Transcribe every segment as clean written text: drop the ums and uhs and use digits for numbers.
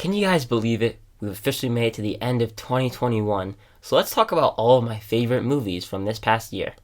Can you guys believe it? We've officially made it to the end of 2021, so let's talk about all of my favorite movies from this past year.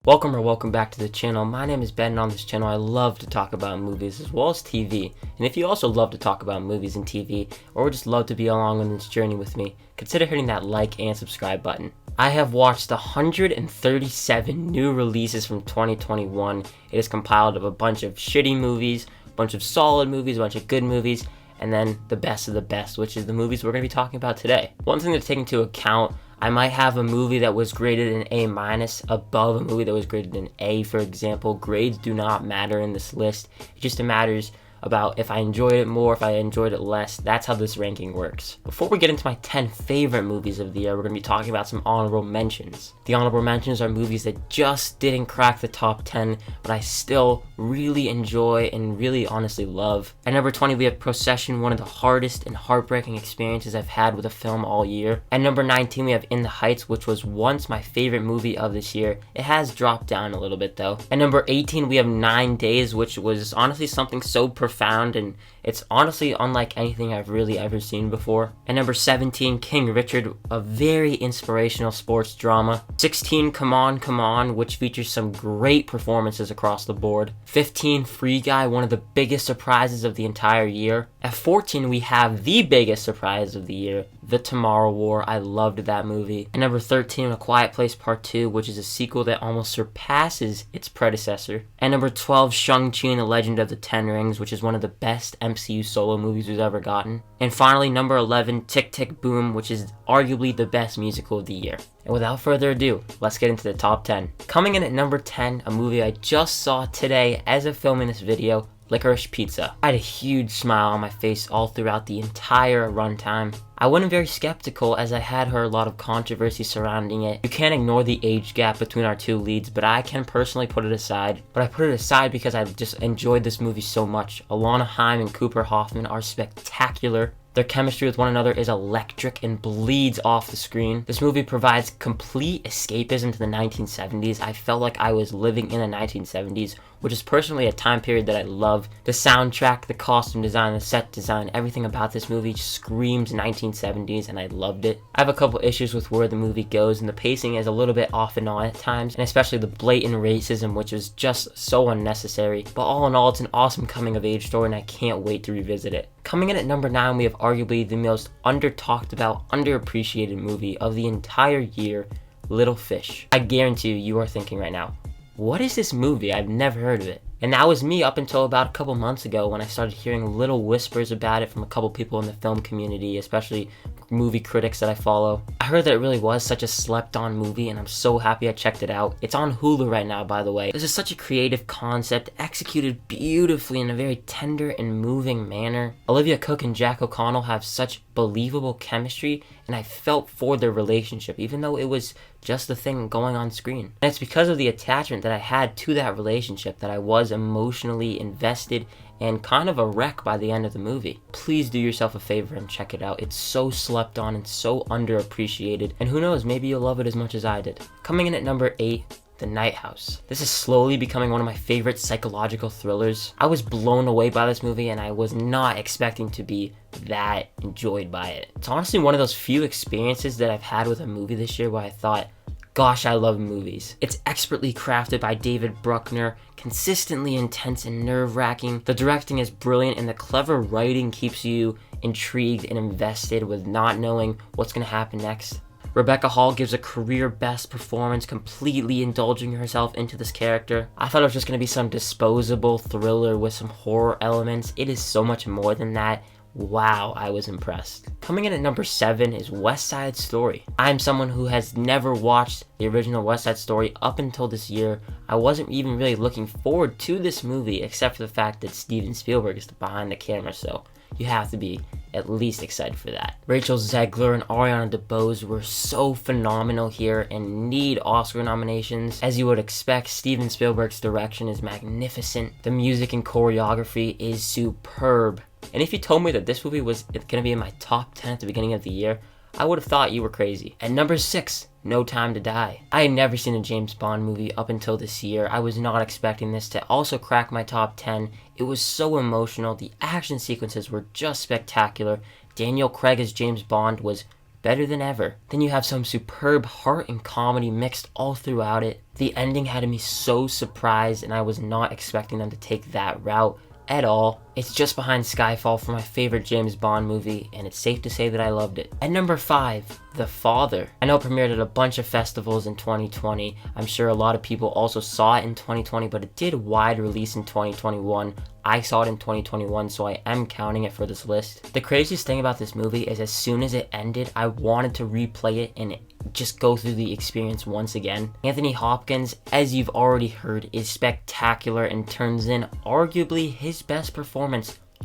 Welcome back to the channel. My name is Ben, and on this channel I love to talk about movies as well as TV. And if you also love to talk about movies and TV, or just love to be along on this journey with me, consider hitting that like and subscribe button. I have watched 137 new releases from 2021. It is compiled of a bunch of shitty movies, a bunch of solid movies, a bunch of good movies, and then the best of the best, which is the movies we're going to be talking about today. One thing to take into account, I might have a movie that was graded an A- above a movie that was graded an A, for example. Grades do not matter in this list. It just matters about if I enjoyed it more, if I enjoyed it less. That's how this ranking works. Before we get into my 10 favorite movies of the year, we're going to be talking about some honorable mentions. The honorable mentions are movies that just didn't crack the top 10, but I still really enjoy and really honestly love. At number 20, we have Procession, one of the hardest and heartbreaking experiences I've had with a film all year. At number 19, we have In the Heights, which was once my favorite movie of this year. It has dropped down a little bit though. At number 18, we have 9 Days, which was honestly something so profound, and it's honestly unlike anything I've really ever seen before. At number 17, King Richard, a very inspirational sports drama. 16, Come On, Come On, which features some great performances across the board. 15, Free Guy, one of the biggest surprises of the entire year. At 14, we have the biggest surprise of the year, The Tomorrow War. I loved that movie. At number 13, A Quiet Place Part 2, which is a sequel that almost surpasses its predecessor. At number 12, Shang-Chi and the Legend of the Ten Rings, which is one of the best MCU solo movies we've ever gotten. And finally, number 11, Tick Tick Boom, which is arguably the best musical of the year. And without further ado, let's get into the top 10. Coming in at number 10, a movie I just saw today as of filming this video, Licorice Pizza. I had a huge smile on my face all throughout the entire runtime. I went in very skeptical as I had heard a lot of controversy surrounding it. You can't ignore the age gap between our two leads, but I can personally put it aside. But I put it aside because I just enjoyed this movie so much. Alana Haim and Cooper Hoffman are spectacular. Their chemistry with one another is electric and bleeds off the screen. This movie provides complete escapism to the 1970s. I felt like I was living in the 1970s, which is personally a time period that I love. The soundtrack, the costume design, the set design, everything about this movie screams 1970s, and I loved it. I have a couple issues with where the movie goes, and the pacing is a little bit off and on at times, and especially the blatant racism, which was just so unnecessary. But all in all, it's an awesome coming of age story, and I can't wait to revisit it. Coming in at number 9, we have arguably the most under-talked about, underappreciated movie of the entire year, Little Fish. I guarantee you are thinking right now, what is this movie? I've never heard of it. And that was me up until about a couple months ago when I started hearing little whispers about it from a couple people in the film community, especially movie critics that I follow. I heard that it really was such a slept on movie, and I'm so happy I checked it out. It's on Hulu right now, by the way. This is such a creative concept, executed beautifully in a very tender and moving manner. Olivia Cooke and Jack O'Connell have such believable chemistry, and I felt for their relationship, even though it was just the thing going on screen. And it's because of the attachment that I had to that relationship that I was emotionally invested and kind of a wreck by the end of the movie. Please do yourself a favor and check it out. It's so slept on and so underappreciated, and who knows, maybe you'll love it as much as I did. Coming in at number 8, The Night House. This is slowly becoming one of my favorite psychological thrillers. I was blown away by this movie, and I was not expecting to be that enjoyed by it. It's honestly one of those few experiences that I've had with a movie this year where I thought, gosh, I love movies. It's expertly crafted by David Bruckner, consistently intense and nerve-wracking. The directing is brilliant, and the clever writing keeps you intrigued and invested with not knowing what's going to happen next. Rebecca Hall gives a career best performance, completely indulging herself into this character. I thought it was just going to be some disposable thriller with some horror elements. It is so much more than that. Wow, I was impressed. Coming in at number 7 is West Side Story. I'm someone who has never watched the original West Side Story up until this year. I wasn't even really looking forward to this movie except for the fact that Steven Spielberg is behind the camera, so you have to be at least excited for that. Rachel Zegler and Ariana DeBose were so phenomenal here and need Oscar nominations. As you would expect, Steven Spielberg's direction is magnificent. The music and choreography is superb. And if you told me that this movie was going to be in my top 10 at the beginning of the year, I would have thought you were crazy. At number 6, No Time to Die. I had never seen a James Bond movie up until this year. I was not expecting this to also crack my top 10. It was so emotional. The action sequences were just spectacular. Daniel Craig as James Bond was better than ever. Then you have some superb heart and comedy mixed all throughout it. The ending had me so surprised, and I was not expecting them to take that route at all. It's just behind Skyfall for my favorite James Bond movie, and it's safe to say that I loved it. At number 5, The Father. I know it premiered at a bunch of festivals in 2020. I'm sure a lot of people also saw it in 2020, but it did wide release in 2021. I saw it in 2021, so I am counting it for this list. The craziest thing about this movie is as soon as it ended, I wanted to replay it and just go through the experience once again. Anthony Hopkins, as you've already heard, is spectacular and turns in arguably his best performance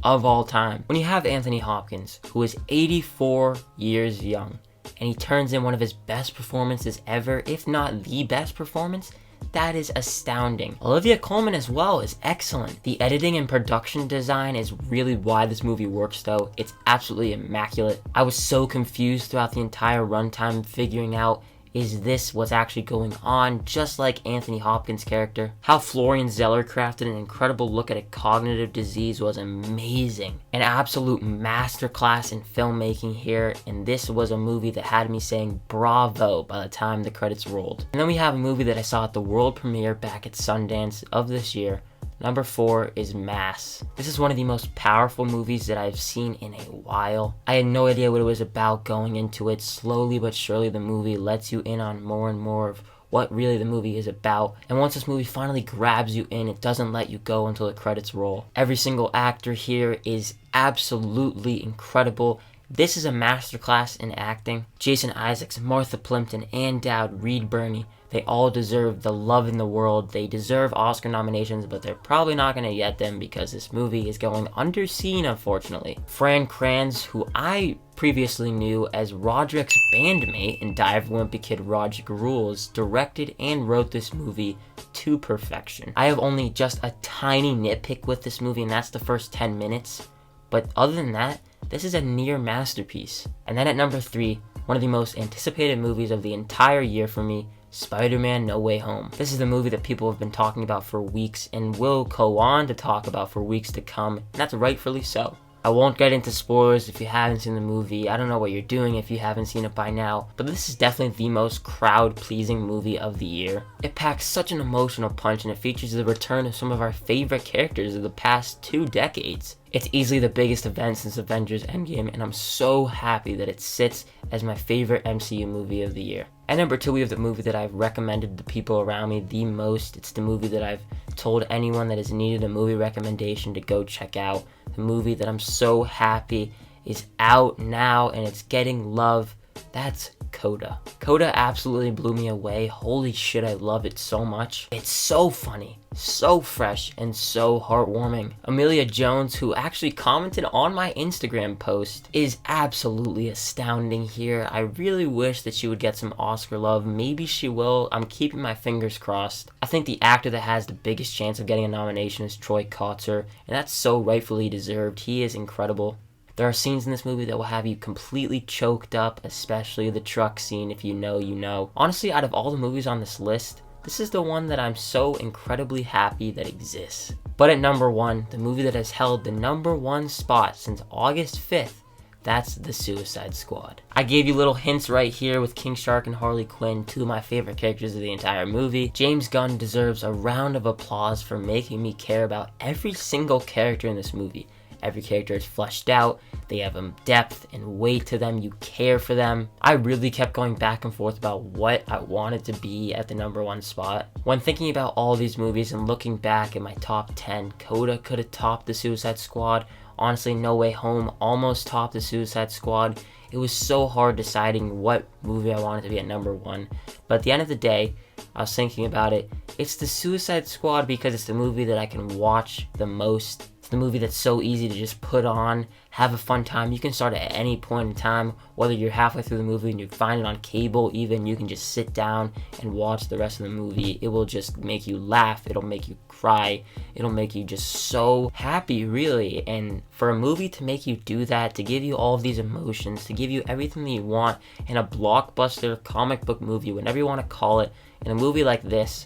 of all time. When you have Anthony Hopkins, who is 84 years young, and he turns in one of his best performances ever, if not the best performance, that is astounding. Olivia Colman as well is excellent. The editing and production design is really why this movie works though. It's absolutely immaculate. I was so confused throughout the entire runtime figuring out, is this what's actually going on, just like Anthony Hopkins' character? How Florian Zeller crafted an incredible look at a cognitive disease was amazing. An absolute masterclass in filmmaking here, and this was a movie that had me saying bravo by the time the credits rolled. And then we have a movie that I saw at the world premiere back at Sundance of this year. Number 4 is Mass. This is one of the most powerful movies that I've seen in a while. I had no idea what it was about going into it. Slowly but surely the movie lets you in on more and more of what really the movie is about. And once this movie finally grabs you in, it doesn't let you go until the credits roll. Every single actor here is absolutely incredible. This is a masterclass in acting. Jason Isaacs, Martha Plimpton, Ann Dowd, Reed Birney, they all deserve the love in the world. They deserve Oscar nominations, but they're probably not going to get them because this movie is going underseen, unfortunately. Fran Kranz, who I previously knew as Roderick's bandmate in Die of the Wimpy Kid, Roderick Rules, directed and wrote this movie to perfection. I have only just a tiny nitpick with this movie, and that's the first 10 minutes. But other than that, this is a near masterpiece. And then at number 3, one of the most anticipated movies of the entire year for me, Spiderman No Way Home. This is the movie that people have been talking about for weeks and will go on to talk about for weeks to come, and that's rightfully so. I won't get into spoilers if you haven't seen the movie. I don't know what you're doing if you haven't seen it by now, but this is definitely the most crowd-pleasing movie of the year. It packs such an emotional punch, and it features the return of some of our favorite characters of the past 2 decades. It's easily the biggest event since Avengers Endgame, and I'm so happy that it sits as my favorite MCU movie of the year. At number 2, we have the movie that I've recommended the people around me the most. It's the movie that I've told anyone that has needed a movie recommendation to go check out. The movie that I'm so happy is out now and it's getting love. That's Coda. Coda absolutely blew me away. Holy shit, I love it so much. It's so funny, so fresh, and so heartwarming. Amelia Jones, who actually commented on my Instagram post, is absolutely astounding here. I really wish that she would get some Oscar love. Maybe she will. I'm keeping my fingers crossed. I think the actor that has the biggest chance of getting a nomination is Troy Kotsur, and that's so rightfully deserved. He is incredible. There are scenes in this movie that will have you completely choked up, especially the truck scene. If you know, you know. Honestly, out of all the movies on this list, this is the one that I'm so incredibly happy that exists. But at number 1, the movie that has held the number 1 spot since August 5th, that's The Suicide Squad. I gave you little hints right here with King Shark and Harley Quinn, 2 of my favorite characters of the entire movie. James Gunn deserves a round of applause for making me care about every single character in this movie. Every character is fleshed out, they have depth and weight to them, you care for them. I really kept going back and forth about what I wanted to be at the number 1 spot. When thinking about all these movies and looking back at my top 10, Coda could have topped The Suicide Squad. Honestly, No Way Home almost topped The Suicide Squad. It was so hard deciding what movie I wanted to be at number 1. But at the end of the day, I was thinking about it. It's The Suicide Squad because it's the movie that I can watch the most. It's the movie that's so easy to just put on, have a fun time. You can start at any point in time, whether you're halfway through the movie and you find it on cable even, you can just sit down and watch the rest of the movie. It will just make you laugh, it'll make you cry, it'll make you just so happy, really. And for a movie to make you do that, to give you all of these emotions, to give you everything that you want in a blockbuster comic book movie, whatever you want to call it, in a movie like this,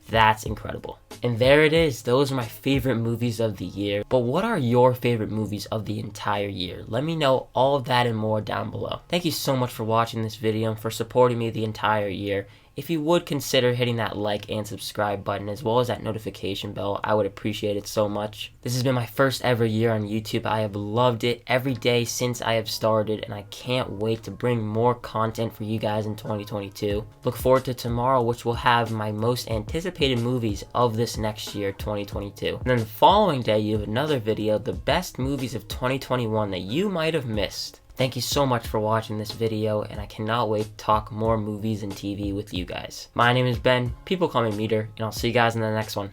that's incredible. And there it is. Those are my favorite movies of the year. But what are your favorite movies of the entire year? Let me know all of that and more down below. Thank you so much for watching this video and for supporting me the entire year. If you would consider hitting that like and subscribe button as well as that notification bell, I would appreciate it so much. This has been my first ever year on YouTube. I have loved it every day since I have started, and I can't wait to bring more content for you guys in 2022. Look forward to tomorrow, which will have my most anticipated movies of this next year, 2022. And then the following day, you have another video, the best movies of 2021 that you might have missed. Thank you so much for watching this video, and I cannot wait to talk more movies and TV with you guys. My name is Ben, people call me Meter, and I'll see you guys in the next one.